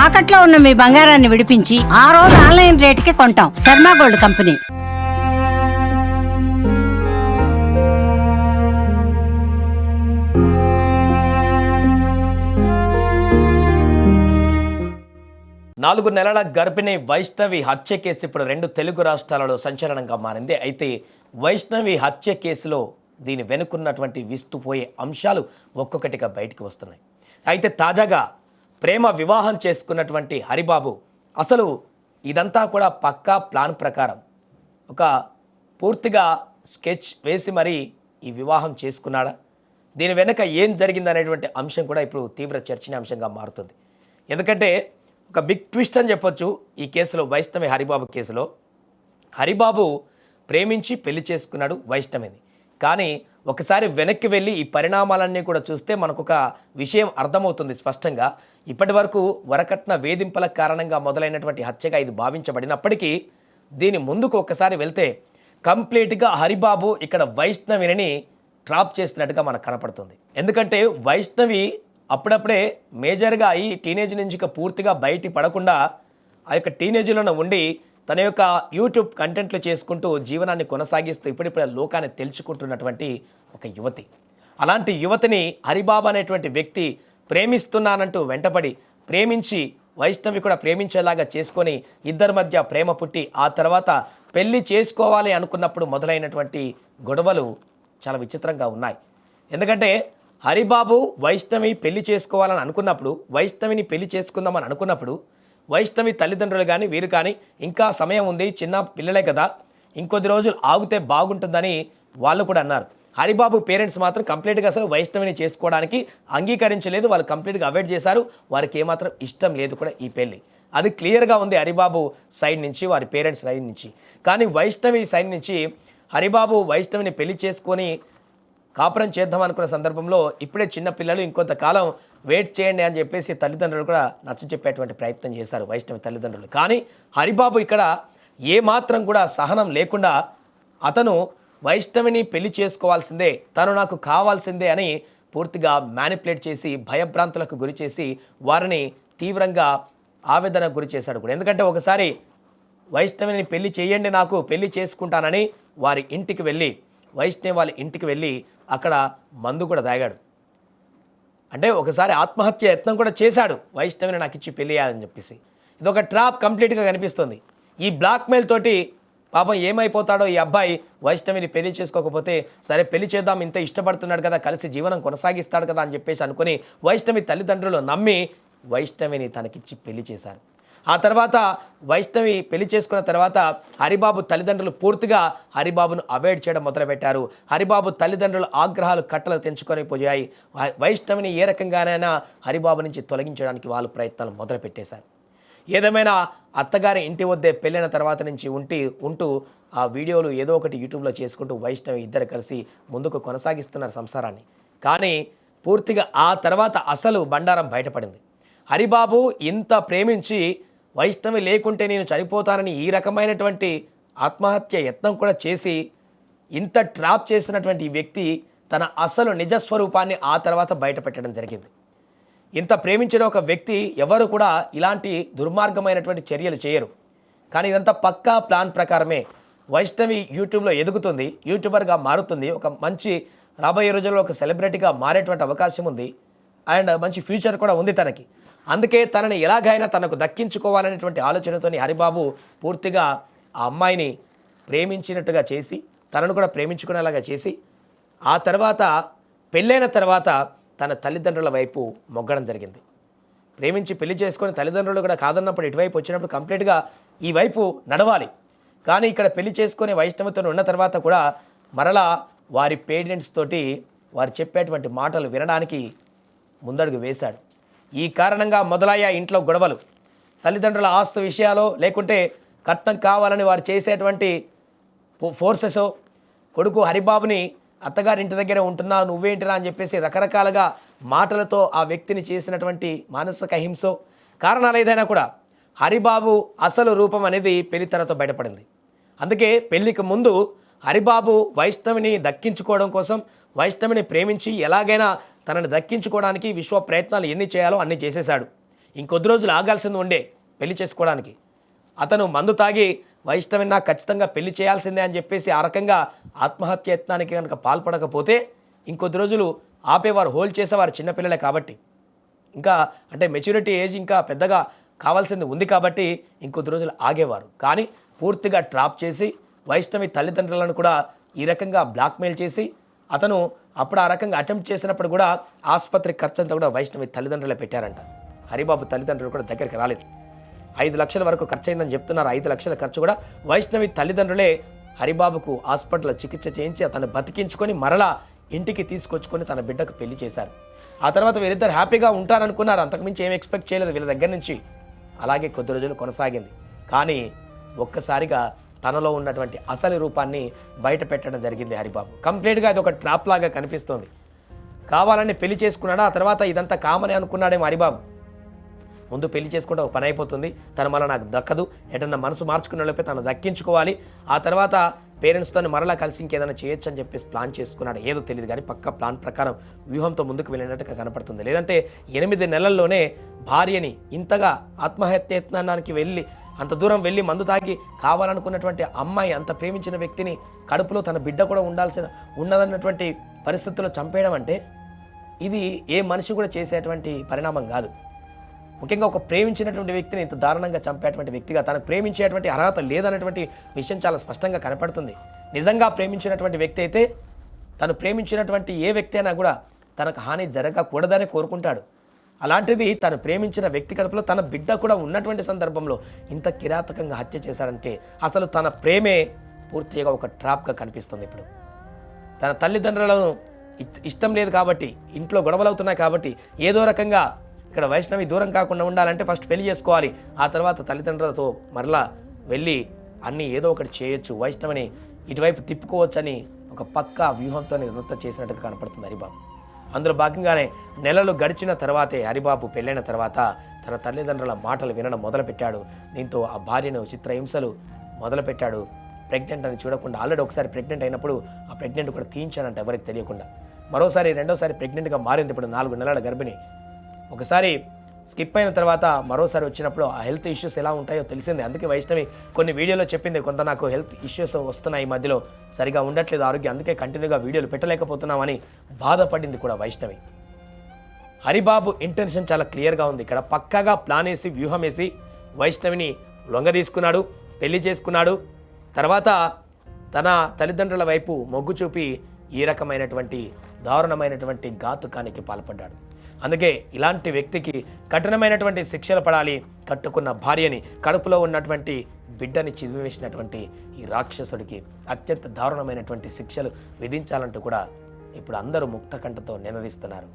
తాకట్లో ఉన్న మీ బంగారాన్ని విడిపించి ఆ రోజు ఆన్లైన్ రేటుకి కొంటాం. Sharma gold company. నాలుగు నెలల గర్భిణి వైష్ణవి హత్య కేసు ఇప్పుడు 2 తెలుగు రాష్ట్రాలలో సంచలనంగా మారింది. అయితే వైష్ణవి హత్య కేసులో దీని వెనుకున్నటువంటి విస్తుపోయే అంశాలు ఒక్కొక్కటిగా బయటికి వస్తున్నాయి. అయితే తాజాగా ప్రేమ వివాహం చేసుకున్నటువంటి హరిబాబు అసలు ఇదంతా కూడా పక్కా ప్లాన్ ప్రకారం ఒక పూర్తిగా స్కెచ్ వేసి మరీ ఈ వివాహం చేసుకున్నాడా, దీని వెనుక ఏం జరిగిందనేటువంటి అంశం కూడా ఇప్పుడు తీవ్ర చర్చనీయాంశంగా మారుతుంది. ఎందుకంటే ఒక బిగ్ ట్విస్ట్ అని చెప్పొచ్చు ఈ కేసులో, వైష్ణవి హరిబాబు కేసులో. హరిబాబు ప్రేమించి పెళ్లి చేసుకున్నాడు వైష్ణవిని. కానీ ఒకసారి వెనక్కి వెళ్ళి ఈ పరిణామాలన్నీ కూడా చూస్తే మనకు ఒక విషయం అర్థమవుతుంది స్పష్టంగా. ఇప్పటి వరకు వరకట్న వేధింపుల కారణంగా మొదలైనటువంటి హత్యగా ఇది భావించబడినప్పటికీ దీని ముందుకు ఒక్కసారి వెళ్తే కంప్లీట్గా హరిబాబు ఇక్కడ వైష్ణవిని ట్రాప్ చేస్తున్నట్టుగా మనకు కనపడుతుంది. ఎందుకంటే వైష్ణవి అప్పుడప్పుడే మేజర్గా ఈ టీనేజ్ నుంచి పూర్తిగా బయట పడకుండా ఆ యొక్క టీనేజ్లోనే ఉండి తన యొక్క యూట్యూబ్ కంటెంట్లు చేసుకుంటూ జీవనాన్ని కొనసాగిస్తూ ఇప్పుడిప్పుడే లోకాన్ని తెలుసుకుంటున్నటువంటి ఒక యువతి. అలాంటి యువతిని హరిబాబు అనేటువంటి వ్యక్తి ప్రేమిస్తున్నానంటూ వెంటపడి ప్రేమించి వైష్ణవి కూడా ప్రేమించేలాగా చేసుకొని ఇద్దరి మధ్య ప్రేమ పుట్టి ఆ తర్వాత పెళ్లి చేసుకోవాలి అనుకున్నప్పుడు మొదలైనటువంటి గొడవలు చాలా విచిత్రంగా ఉన్నాయి. ఎందుకంటే హరిబాబు వైష్ణవి పెళ్లి చేసుకోవాలని అనుకున్నప్పుడు, వైష్ణవిని పెళ్లి చేసుకుందామని అనుకున్నప్పుడు వైష్ణవి తల్లిదండ్రులు కానీ వీరు కానీ ఇంకా సమయం ఉంది, చిన్న పిల్లలే కదా, ఇంకొద్ది రోజులు ఆగితే బాగుంటుందని వాళ్ళు కూడా అన్నారు. హరిబాబు పేరెంట్స్ మాత్రం కంప్లీట్గా అసలు వైష్ణవిని చేసుకోవడానికి అంగీకరించలేదు. వాళ్ళు కంప్లీట్గా అవాయిడ్ చేశారు. వారికి ఏమాత్రం ఇష్టం లేదు కూడా ఈ పెళ్ళి. అది క్లియర్గా ఉంది హరిబాబు సైడ్ నుంచి, వారి పేరెంట్స్ సైడ్ నుంచి. కానీ వైష్ణవి సైడ్ నుంచి హరిబాబు వైష్ణవిని పెళ్లి చేసుకొని కాపురం చేద్దాం అనుకున్న సందర్భంలో ఇప్పుడే చిన్న పిల్లలు, ఇంకొంతకాలం వెయిట్ చేయండి అని చెప్పేసి తల్లిదండ్రులు కూడా నచ్చచెప్పేటువంటి ప్రయత్నం చేశారు వైష్ణవి తల్లిదండ్రులు. కానీ హరిబాబు ఇక్కడ ఏమాత్రం కూడా సహనం లేకుండా అతను వైష్ణవిని పెళ్లి చేసుకోవాల్సిందే, తను నాకు కావాల్సిందే అని పూర్తిగా మ్యానిపులేట్ చేసి భయభ్రాంతులకు గురి చేసి వారిని తీవ్రంగా ఆవేదనకు గురి చేశాడు కూడా. ఎందుకంటే ఒకసారి వైష్ణవిని పెళ్లి చేయండి, నాకు పెళ్లి చేసుకుంటానని వారి ఇంటికి వెళ్ళి, వైష్ణవి వాళ్ళ ఇంటికి వెళ్ళి అక్కడ మందు కూడా తాగాడు. అంటే ఒకసారి ఆత్మహత్య యత్నం కూడా చేశాడు, వైష్ణవిని నాకు ఇచ్చి పెళ్లి చేయాలని చెప్పేసి. ఇది ఒక ట్రాప్ కంప్లీట్గా కనిపిస్తుంది. ఈ బ్లాక్మెయిల్ తోటి పాపం ఏమైపోతాడో ఈ అబ్బాయి, వైష్ణవిని పెళ్లి చేసుకోకపోతే సరే పెళ్లి చేద్దాం, ఇంత ఇష్టపడుతున్నాడు కదా, కలిసి జీవనం కొనసాగిస్తాడు కదా అని చెప్పేసి అనుకుని వైష్ణవి తల్లిదండ్రులు నమ్మి వైష్ణవిని తనకిచ్చి పెళ్లి చేశారు. ఆ తర్వాత వైష్ణవి పెళ్లి చేసుకున్న తర్వాత హరిబాబు తల్లిదండ్రులు పూర్తిగా హరిబాబును అవాయిడ్ చేయడం మొదలుపెట్టారు. హరిబాబు తల్లిదండ్రుల ఆగ్రహాలు కట్టలు తెంచుకొని పోయాయి. వైష్ణవిని ఏ రకంగానైనా హరిబాబు నుంచి తొలగించడానికి వాళ్ళు ప్రయత్నాలు మొదలుపెట్టేశారు. ఏదేమైనా అత్తగారి ఇంటి వద్దే పెళ్ళైన తర్వాత నుంచి ఉంటూ ఆ వీడియోలు ఏదో ఒకటి యూట్యూబ్లో చేసుకుంటూ వైష్ణవి ఇద్దరు కలిసి ముందుకు కొనసాగిస్తున్నారు సంసారాన్ని. కానీ పూర్తిగా ఆ తర్వాత అసలు బండారం బయటపడింది. హరిబాబు ఇంత ప్రేమించి వైష్ణవి లేకుంటే నేను చనిపోతానని ఈ రకమైనటువంటి ఆత్మహత్య యత్నం కూడా చేసి ఇంత ట్రాప్ చేసినటువంటి ఈ వ్యక్తి తన అసలు నిజస్వరూపాన్ని ఆ తర్వాత బయటపెట్టడం జరిగింది. ఇంత ప్రేమించిన ఒక వ్యక్తి ఎవరు కూడా ఇలాంటి దుర్మార్గమైనటువంటి చర్యలు చేయరు. కానీ ఇదంతా పక్కా ప్లాన్ ప్రకారమే. వైష్ణవి యూట్యూబ్లో ఎదుగుతుంది, యూట్యూబర్గా మారుతుంది, ఒక మంచి రాబోయే రోజుల్లో ఒక సెలబ్రిటీగా మారేటువంటి అవకాశం ఉంది, అండ్ మంచి ఫ్యూచర్ కూడా ఉంది తనకి. అందుకే తనని ఎలాగైనా తనకు దక్కించుకోవాలనేటువంటి ఆలోచనతో హరిబాబు పూర్తిగా ఆ అమ్మాయిని ప్రేమించినట్టుగా చేసి తనను కూడా ప్రేమించుకునేలాగా చేసి ఆ తర్వాత పెళ్ళైన తర్వాత తన తల్లిదండ్రుల వైపు మొగ్గడం జరిగింది. ప్రేమించి పెళ్లి చేసుకొని తల్లిదండ్రులు కూడా కాదన్నప్పుడు ఇటువైపు వచ్చినప్పుడు కంప్లీట్గా ఈ వైపు నడవాలి. కానీ ఇక్కడ పెళ్లి చేసుకొని వైష్ణవితో ఉన్న తర్వాత కూడా మరలా వారి పేరెంట్స్ తోటి వారు చెప్పేటువంటి మాటలు వినడానికి ముందడుగు వేశాడు. ఈ కారణంగా మొదలయ్యా ఇంట్లో గొడవలు, తల్లిదండ్రుల ఆస్తి విషయాలో లేకుంటే కట్నం కావాలని వారు చేసేటువంటి ఫోర్సెస్, కొడుకు హరిబాబుని అత్తగారి ఇంటి దగ్గర ఉంటున్నా నువ్వేంటిరా అని చెప్పేసి రకరకాలుగా మాటలతో ఆ వ్యక్తిని చేసినటువంటి మానసిక హింస కారణాలు ఏదైనా కూడా హరిబాబు అసలు రూపం అనేది పెళ్లి తర్వాత బయటపడింది. అందుకే పెళ్లికి ముందు హరిబాబు వైష్ణవిని దక్కించుకోవడం కోసం, వైష్ణవిని ప్రేమించి ఎలాగైనా తనని దక్కించుకోవడానికి విశ్వ ప్రయత్నాలు ఎన్ని చేయాలో అన్ని చేసేశాడు. ఇంకొద్ది రోజులు ఆగాల్సింది ఉండే పెళ్లి చేసుకోవడానికి. అతను మందు తాగి వైష్ణవిని నాకు ఖచ్చితంగా పెళ్లి చేయాల్సిందే అని చెప్పేసి ఆ రకంగా ఆత్మహత్య యత్నానికి కనుక పాల్పడకపోతే ఇంకొద్ది రోజులు ఆపేవారు, హోల్డ్ చేసేవారు. చిన్నపిల్లలే కాబట్టి, ఇంకా అంటే మెచ్యూరిటీ ఏజ్ ఇంకా పెద్దగా కావాల్సింది ఉంది కాబట్టి ఇంకొద్ది రోజులు ఆగేవారు. కానీ పూర్తిగా ట్రాప్ చేసి వైష్ణవి తల్లిదండ్రులను కూడా ఈ రకంగా బ్లాక్మెయిల్ చేసి అతను అప్పుడు ఆ రకంగా అటెంప్ట్ చేసినప్పుడు కూడా ఆసుపత్రి ఖర్చు అంతా కూడా వైష్ణవి తల్లిదండ్రులే పెట్టారంట. హరిబాబు తల్లిదండ్రులు కూడా దగ్గరికి రాలేదు. 5 లక్షల వరకు ఖర్చు అయిందని చెప్తున్నారు. 5 లక్షల ఖర్చు కూడా వైష్ణవి తల్లిదండ్రులే హరిబాబుకు హాస్పిటల్లో చికిత్స చేయించి అతను బతికించుకొని మరలా ఇంటికి తీసుకొచ్చుకొని తన బిడ్డకు పెళ్లి చేశారు. ఆ తర్వాత వీరిద్దరు హ్యాపీగా ఉంటారనుకున్నారు. అంతకుమించి ఏం ఎక్స్పెక్ట్ చేయలేదు వీళ్ళ దగ్గర నుంచి. అలాగే కొద్ది రోజులు కొనసాగింది. కానీ ఒక్కసారిగా తనలో ఉన్నటువంటి అసలు రూపాన్ని బయట పెట్టడం జరిగింది హరిబాబు. కంప్లీట్గా అది ఒక ట్రాప్ లాగా కనిపిస్తోంది. కావాలని పెళ్లి చేసుకున్నాడా, ఆ తర్వాత ఇదంతా కామని అనుకున్నాడేమో హరిబాబు. ముందు పెళ్లి చేసుకుంటే ఒక పని అయిపోతుంది, తను మళ్ళీ నాకు దక్కదు, ఎటన్నా మనసు మార్చుకునే లోపే తను దక్కించుకోవాలి, ఆ తర్వాత పేరెంట్స్తో మరలా కలిసి ఇంకేదైనా చేయొచ్చు అని చెప్పేసి ప్లాన్ చేసుకున్నాడు. ఏదో తెలియదు కానీ పక్క ప్లాన్ ప్రకారం వ్యూహంతో ముందుకు వెళ్ళినట్టుగా కనపడుతుంది. లేదంటే 8 నెలల్లోనే భార్యని ఇంతగా ఆత్మహత్య యత్నానికి వెళ్ళి అంత దూరం వెళ్ళి మందు తాగి కావాలనుకున్నటువంటి అమ్మాయి, అంత ప్రేమించిన వ్యక్తిని, కడుపులో తన బిడ్డ కూడా ఉన్నదన్నటువంటి పరిస్థితుల్లో చంపేయడం అంటే ఇది ఏ మనిషి కూడా చేసేటువంటి పరిణామం కాదు. ముఖ్యంగా ఒక ప్రేమించినటువంటి వ్యక్తిని ఇంత దారుణంగా చంపేటువంటి వ్యక్తిగా, తనకు ప్రేమించేటువంటి అర్హత లేదనేటువంటి విషయం చాలా స్పష్టంగా కనపడుతుంది. నిజంగా ప్రేమించినటువంటి వ్యక్తి అయితే తను ప్రేమించినటువంటి ఏ వ్యక్తి అయినా కూడా తనకు హాని జరగకూడదని కోరుకుంటాడు. అలాంటిది తను ప్రేమించిన వ్యక్తి కడుపులో తన బిడ్డ కూడా ఉన్నటువంటి సందర్భంలో ఇంత కిరాతకంగా హత్య చేశాడంటే అసలు తన ప్రేమే పూర్తిగా ఒక ట్రాప్గా కనిపిస్తుంది. ఇప్పుడు తన తల్లిదండ్రులను ఇష్టం లేదు కాబట్టి, ఇంట్లో గొడవలు అవుతున్నాయి కాబట్టి, ఏదో రకంగా ఇక్కడ వైష్ణవి దూరం కాకుండా ఉండాలంటే ఫస్ట్ పెళ్లి చేసుకోవాలి, ఆ తర్వాత తల్లిదండ్రులతో మరలా వెళ్ళి అన్నీ ఏదో ఒకటి చేయొచ్చు, వైష్ణవిని ఇటువైపు తిప్పుకోవచ్చని ఒక పక్కా వ్యూహంతో నృత్యం చేసినట్టుగా కనపడుతుంది హరిబాబు. అందులో భాగంగానే నెలలు గడిచిన తర్వాతే హరిబాబు పెళ్ళైన తర్వాత తన తల్లిదండ్రుల మాటలు వినడం మొదలుపెట్టాడు. దీంతో ఆ భార్యను చిత్రహింసలు మొదలుపెట్టాడు. ప్రెగ్నెంట్ అని చూడకుండా, ఆల్రెడీ ఒకసారి ప్రెగ్నెంట్ అయినప్పుడు ఆ ప్రెగ్నెంట్ కూడా తీయించాడంట ఎవరికి తెలియకుండా. రెండోసారి ప్రెగ్నెంట్గా మారింది. ఇప్పుడు 4 నెలల గర్భిణి. ఒకసారి స్కిప్ అయిన తర్వాత మరోసారి వచ్చినప్పుడు ఆ హెల్త్ ఇష్యూస్ ఎలా ఉంటాయో తెలిసిందే. అందుకే వైష్ణవి కొన్ని వీడియోలో చెప్పింది, కొంత నాకు హెల్త్ ఇష్యూస్ వస్తున్నాయి, ఈ మధ్యలో సరిగా ఉండట్లేదు ఆరోగ్యం, అందుకే కంటిన్యూగా వీడియోలు పెట్టలేకపోతున్నామని బాధపడింది కూడా వైష్ణవి. హరిబాబు ఇంటెన్షన్ చాలా క్లియర్గా ఉంది. ఇక్కడ పక్కాగా ప్లాన్ వేసి వ్యూహం వేసి వైష్ణవిని లొంగ తీసుకున్నాడు, పెళ్లి చేసుకున్నాడు. తర్వాత తన తల్లిదండ్రుల వైపు మొగ్గు చూపి ఈ రకమైనటువంటి దారుణమైనటువంటి ఘాతుకానికి పాల్పడ్డాడు. అందుకే ఇలాంటి వ్యక్తికి కఠినమైనటువంటి శిక్షలు పడాలి. కట్టుకున్న భార్యని, కడుపులో ఉన్నటువంటి బిడ్డని చిదివేసినటువంటి ఈ రాక్షసుడికి అత్యంత దారుణమైనటువంటి శిక్షలు విధించాలంటూ కూడా ఇప్పుడు అందరూ ముక్త కంఠతో నినదిస్తున్నారు.